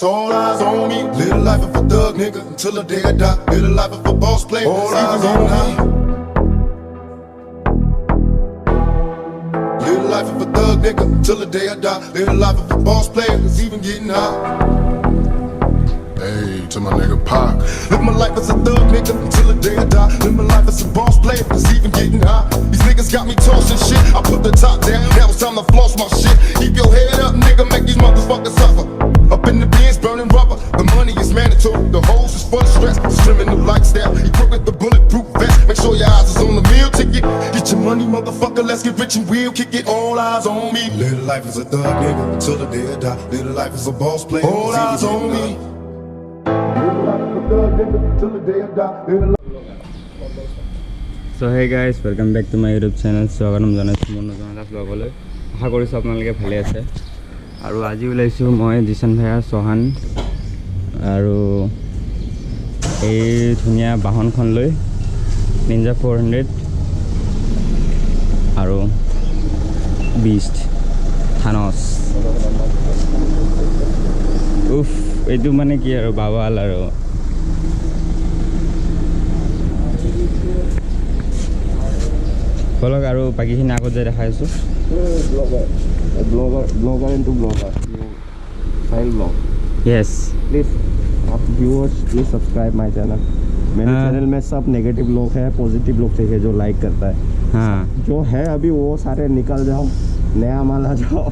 It's all eyes on me. Live the life of a thug nigga until the day I die. Live the life of a boss player. All eyes on me. Live the life of a thug nigga until the day I die. Live the life of a boss player. It's even getting high. Hey, to my nigga Pac. Live my life as a thug nigga until the day I die. Live my life as a boss player. It's even getting high. These niggas got me tossing shit. I put the top down. Now it's time to floss my shit. Keep your head up, nigga. Make these motherfuckers suffer. Up in the bins, burning rubber. The money is mandatory. The hoes is full of stress. Streaming new lifestyle. Equipped with the bulletproof vest. Make sure your eyes is on the meal ticket. Get your money, motherfucker. Let's get rich and we'll kick it. All eyes on me. Live the life as a thug nigga until the day I die. Live the life as a boss player. All eyes on me. Live the life as a thug nigga until the day I die. Live the life. So hey guys, welcome back to my YouTube channel. স্বাগতম জনাইছোঁ মোৰ নতুন এটা ব্লগলৈ। আশা কৰিছোঁ আপোনালোকে ভালে আছে। আৰু আজি ওলাইছোঁ মই জিশান ভাইয়া চৌহান আৰু এই ধুনীয়া বাহনখন লৈ নিঞ্জা 400 আৰু বিষ্ট থানস। উফ, এইটো মানে কি আৰু বাৱাল আৰু বলক আৰু বাকীখিনি আগত যাই দেখাই আছোঁ। Blogger into blogger. File blog. Yes. Please, आप viewers please subscribe my channel. मेरे चैनल में सब नेगेटिव लोग हैं, पॉजिटिव लोग चाहिए जो लाइक करता है। हाँ, जो है अभी वो सारे निकल जाओ, नया माल आ जाओ।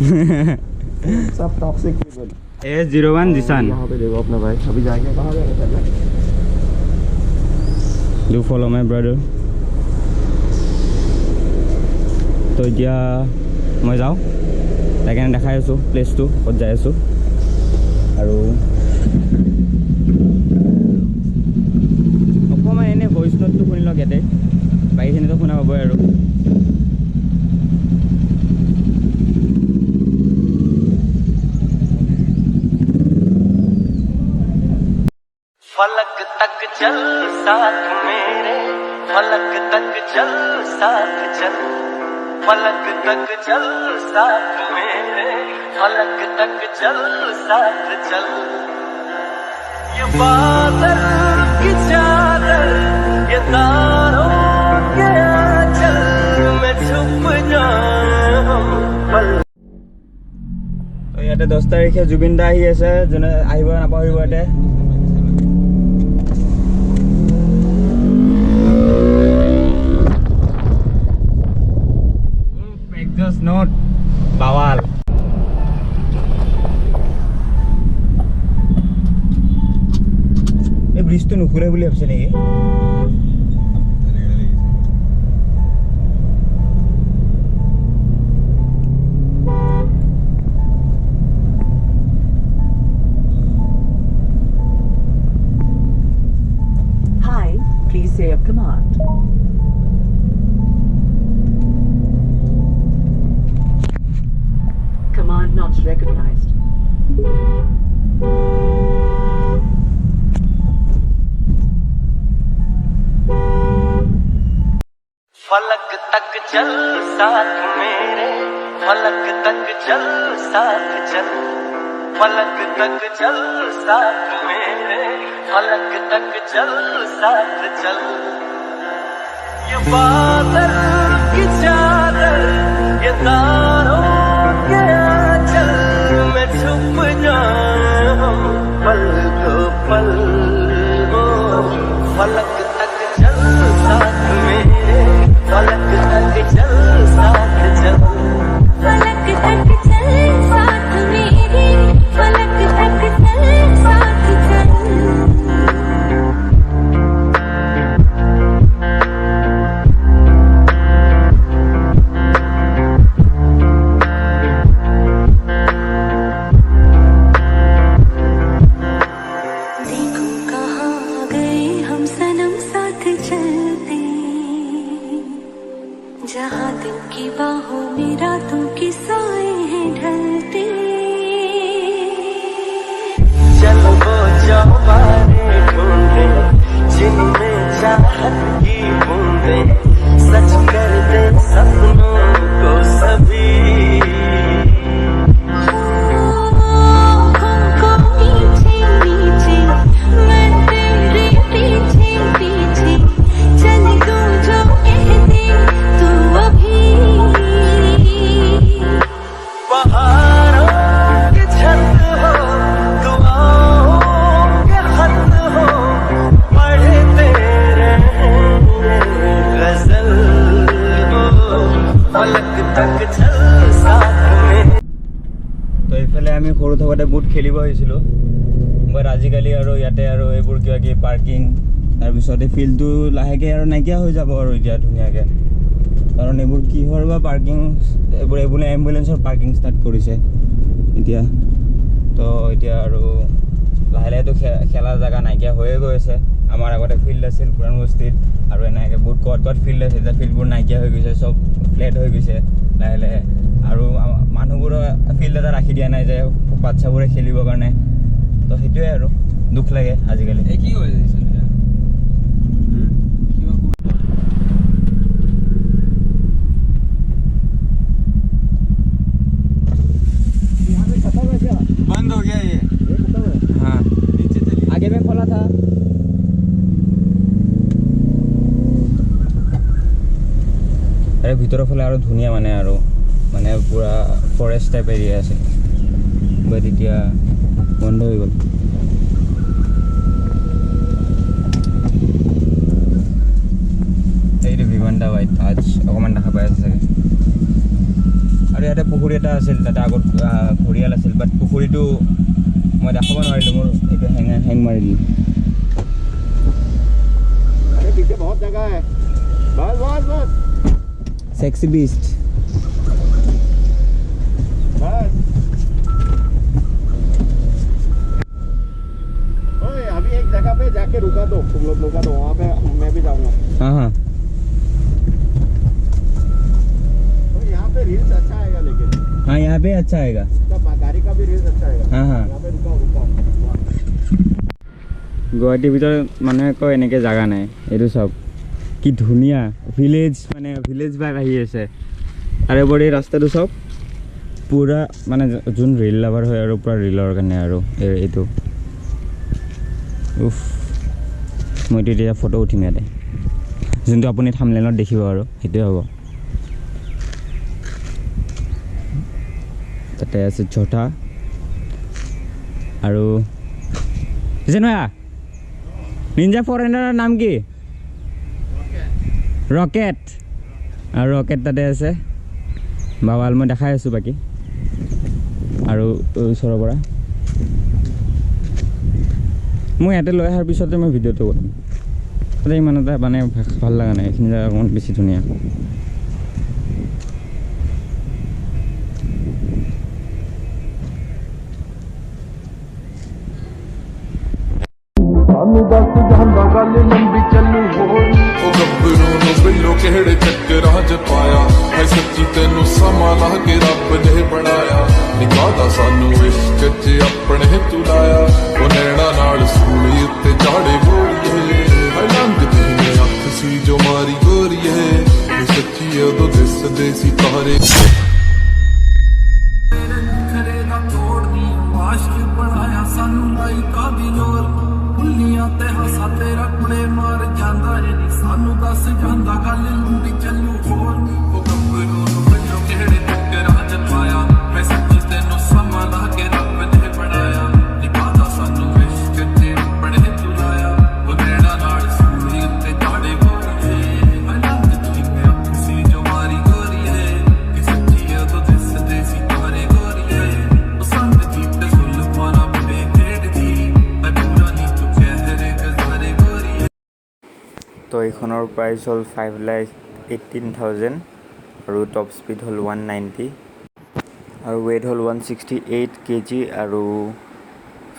सब टॉक्सिक पीपल। S01 जिशान। यहाँ पे देखो अपना भाई, अभी जाएंगे कहाँ जाएंगे पहले? Do follow my brother. তো এতিয়া মই যাওঁ, তাই কাৰণে দেখাই আছোঁ প্লেচটো ক'ত যাই আছোঁ। আৰু অকণমান এনেই ভইচ নোটটো শুনি লওক ইয়াতে, বাকীখিনিতো শুনা পাবই আৰু। फलक तक चल साथ मेरे, फलक तक चल साथ चल, फलक तक चल साथ मेरे, फलक तक चल साथ चल। ये बादल की चादर, ये तारों के आंचल में छुप जाए हम पल। তো ইয়াতে 10 তাৰিখে জুবিন দা আহি আছে, যোনে আহিব নাপাহৰিব ইয়াতে। নোট বাৱাল। এই ব্ৰিজটো নুখুলে বুলি ভাবিছে নেকি? Hi, please say a command. Command not recognized. फलक तक चल साथ मेरे, फलक तक चल साथ चल, फलक तक चल साथ मेरे, फलक तक चल साथ चल। ये बादल की चादर, ये तारों के आंचल में छुप जाए हम पल को पल। फलक तक चल साथ मेरे, फलक तक चल साथ चल, फलक तक चल साथ मेरे, फलक तक चल साथ चल। देखो कहाँ आ गए हम सनम साथ चलते, जहाँ दिन की बाहों में रातों के साए हैं ढलते। चल वो चौबारे ढूंढे जिनमें चाहत की बूंदे, सच कर दे सपनों को सभी। आँखों को नीचे খেলিব আহিছিলোঁ বাট আজিকালি আৰু ইয়াতে আৰু এইবোৰ কিবা কিবি পাৰ্কিং তাৰপিছত এই ফিল্ডটো লাহেকৈ আৰু নাইকিয়া হৈ যাব আৰু এতিয়া ধুনীয়াকৈ কাৰণ এইবোৰ কিহৰ বা পাৰ্কিং এইবোৰ এম্বুলেঞ্চৰ পাৰ্কিং ষ্টাৰ্ট কৰিছে এতিয়া তো এতিয়া আৰু লাহে লাহেতো খেলা জেগা নাইকিয়া হৈয়ে গৈ আছে আমাৰ আগতে ফিল্ড আছিল পুৰাণ বস্তিত আৰু এনেকৈ বহুত ক'ত ফিল্ড আছিল এতিয়া ফিল্ডবোৰ নাইকিয়া হৈ গৈছে চব ফ্লেট হৈ গৈছে লাহে লাহে আৰু মানুহবোৰৰ ফিল্ড এটা ৰাখি দিয়া নাই যে বাচ্চাবোৰে খেলিবৰ কাৰণে তো সেইটোৱে আৰু দুখ লাগে আজিকালি কি হৈ আছে बंद हो गया ये हाँ नीचे चलिए आगे में खोला था अरे ভিতৰৰ ফালে আৰু ধুনীয়া মানে পুৰা ফৰেষ্ট টাইপ এৰিয়া আছে বাট এতিয়া বন্ধ হৈ গ'ল এইটো বিমানটা বাইত তাজ অকণমান দেখা পাই আছে চাগে আৰু ইয়াতে পুখুৰী এটা আছিল তাতে আগত ঘৰিয়াল আছিল বাট পুখুৰীটো মই দেখাব নোৱাৰিলোঁ মোৰ এইটো হেং মাৰি দিলোঁ अरे पीछे बहुत जगह है बस बस बस सेक्सी बीस्ट बस ओए अभी एक जगह पे जाके रुका दो तुम लोग रुका दो वहाँ पे मैं भी जाऊँगा हाँ हाँ तो यहाँ पे रील्स अच्छा आएगा लेकिन हाँ यहाँ पे अच्छा आएगा इसका गाड़ी का भी रील्स अच्छा आएगा हाँ हाँ यहाँ पे रुका रुका গুৱাহাটীৰ ভিতৰত মানুহে কয় এনেকৈ জেগা নাই এইটো চাওক কি ধুনীয়া ভিলেজ মানে ভিলেজ ভাইব আহি আছে আৰু এবাৰ এই ৰাস্তাটো চাওক পুৰা মানে যোন ৰিল লাভাৰ হয় আৰু পুৰা ৰিলৰ কাৰণে আৰু এইটো উফ মইতো এতিয়া ফটো উঠিম ইয়াতে যোনটো আপুনি থাম্বনেইলত দেখিব আৰু সেইটোৱে হ'ব তাতে আছে ছোটা আৰু নহয় নিঞ্জা ফৰেনাৰৰ নাম কি ৰকেট আৰু ৰকেট তাতে আছে বাৱাল মই দেখাই আছোঁ বাকী আৰু ওচৰৰ পৰা মই ইয়াতে লৈ অহাৰ পিছতে মই ভিডিঅ'টো কৰিম তাতে ইমান এটা মানে ভাল লগা নাই এইখিনি জেগা অকণমান বেছি ধুনীয়া ਸਾਨੂੰ ਦੱਸ ਜਾਂਦਾ ਗੱਲ ਲੰਬੀ ਚੱਲੂ ਹੋਰ ਉਹ ਗੱਭਰੂ ਨੂੰ ਬਿੱਲੋ ਕਿਹੜੇ ਚੱਕਰਾਂ 'ਚ ਪਾਇਆ ਹੈ ਸੱਚੀ ਤੈਨੂੰ ਸਮਾਂ ਲਾ ਕੇ ਰੱਬ ਨੇ ਬਣਾਇਆ ਨਿਕਾਹਦਾ ਸਾਨੂੰ ਇਸ਼ਕ 'ਚ ਆਪਣੇ ਤੂੰ ਲਾਇਆ ਉਹ ਨੈਣਾ ਨਾਲ ਸੂਲੀ ਉੱਤੇ ਝਾੜੇ ਬੋਲੀਏ ਹੈ ਲੰਘਦੀ ਨੇ ਅੱਖ ਸੀ ਜੋ ਮਾਰੀ ਗੋਰੀਏ ਇਹ ਸੱਚੀ ਉਦੋਂ ਦਿਸਦੇ ਸੀ ਤਾਰੇ ਬਣਾਇਆ ਸਾਨੂੰ ਲਾਈ ਕਾਦੀ ਲੋਰ ਭੁੱਲੀਆਂ ਤੇ ਹੱਸਾ ਤੇਰਾ ਕੁੜੇ ਮਾਰ ਜਾਂਦਾ ਏ ਨੀ ਸਾਨੂੰ ਦੱਸ ਜਾਂਦਾ ਗੱਲ ਲੰਬੀ ਚੱਲੂ ਹੋਰ ਉਹ ਗੱਭਰੂ ਨੂੰ ਬਿੱਲੋ ਕਿਹੜੇ ਚੱਕਰਾਂ 'ਚ ਪਾਇਆ ਮੈਂ ਸੱਚੀ ਤੈਨੂੰ ਸਮਾਂ ਲਾ ਕੇ ਰੱਬ ਨੇ ਬਣਾਇਆ ਨਿਕਾਹਦਾ ਸਾਨੂੰ ਇਸ਼ਕ 'ਚ ਆਪਣੇ ਤੂੰ ਲਾਇਆ ਉਹ ਨੈਣਾ ਨਾਲ ਸੂਲੀ ਉੱਤੇ ਝਾੜੇ ਬੋਲੀਏ ਮੈਂ ਲੰਘਦੀ ਮੈਂ ਅੱਖ ਸੀ ਜੋ ਮਾਰੀ ਗੋਰੀਏ ਕਿ ਸੱਚੀ ਉਦੋਂ ਦਿਸਦੇ ਸੀ ਤਾਰੇ ਗੋਰੀਏ ਉਹ ਸੰਗ ਦੀ ਤੇ ਜ਼ੁਲਮਾਂ ਬੇ ਖੇਡਦੀ ਮੈਂ ਪੂਰਾ ਨਹੀਂ ਤੂੰ ਚਿਹਰੇ ਗਜ਼ਾਰੇ ਗੋਰੀਏ তো এইখনৰ প্ৰাইচ হ'ল 5,18,000 আৰু টপ স্পীড হ'ল 190 আৰু ৱেইট হ'ল 168 kg আৰু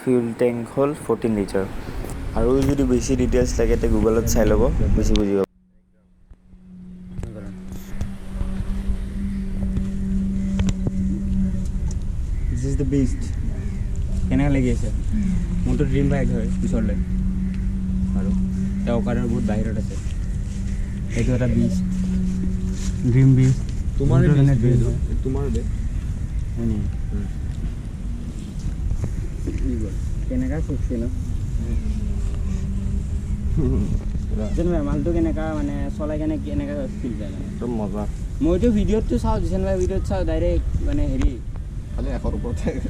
ফিউল টেংক হ'ল 14 লিটাৰ আৰু যদি বেছি ডিটেইলছ লাগে তে গুগলত চাই ল'ব বেছি বুজি পাব দিছ ইজ দ্য বেষ্ট কেনেকুৱা লাগি আছে মোৰতো ড্ৰিম বাইক হয় পিছলৈ আৰু এটা অকাৰৰ বহুত বাহিৰত আছে এইটো এটা বিচ ড্ৰিম বিচ तुम्हारे কাৰণে भी ড্ৰিম तुम्हारे भी হয় নি কেনেকুৱা চুকছি ন যেন মালটো কেনেকুৱা মানে চলাই কেনে কেনেকুৱা ফিল পায় মানে একদম মজা মইতো ভিডিঅ'টো চাওঁ যিজন ভাই ভিডিঅ'ত চাওঁ ডাইৰেক্ট মানে হেৰি খালি 100 ওপৰত থাকে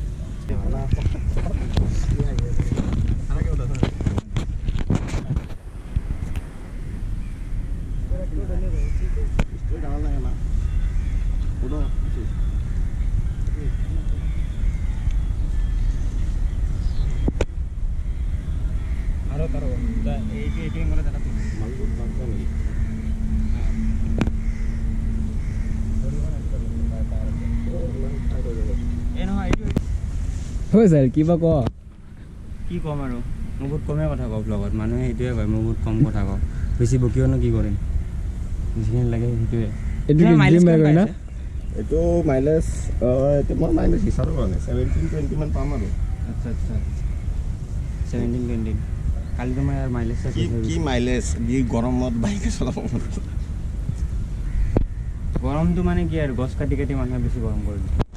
এইটো এংগলত এটা এই নহয় এইটো হৈ যায় কিবা ক কি ক'ম আৰু মই বহুত কমেই কথা কওঁ ব্লগত মানুহে সেইটোৱে কয় মই বহুত কম কথা কওঁ বেছি বকিওনো কি কৰিম যিখিনি লাগে সেইটোৱে এইটো মাইলেজ মই মাইলেজ হিচাপে কৰা নাই 17-20 মান পাম আৰু আচ্ছা আচ্ছা 17-20 কালি তোমাৰ ইয়াৰ মাইলেজ কি মাইলেজ যি গৰমত বাইক চলাব গৰমটো মানে কি আৰু গছ কাটি কাটি মানুহে বেছি গৰম কৰি দিয়ে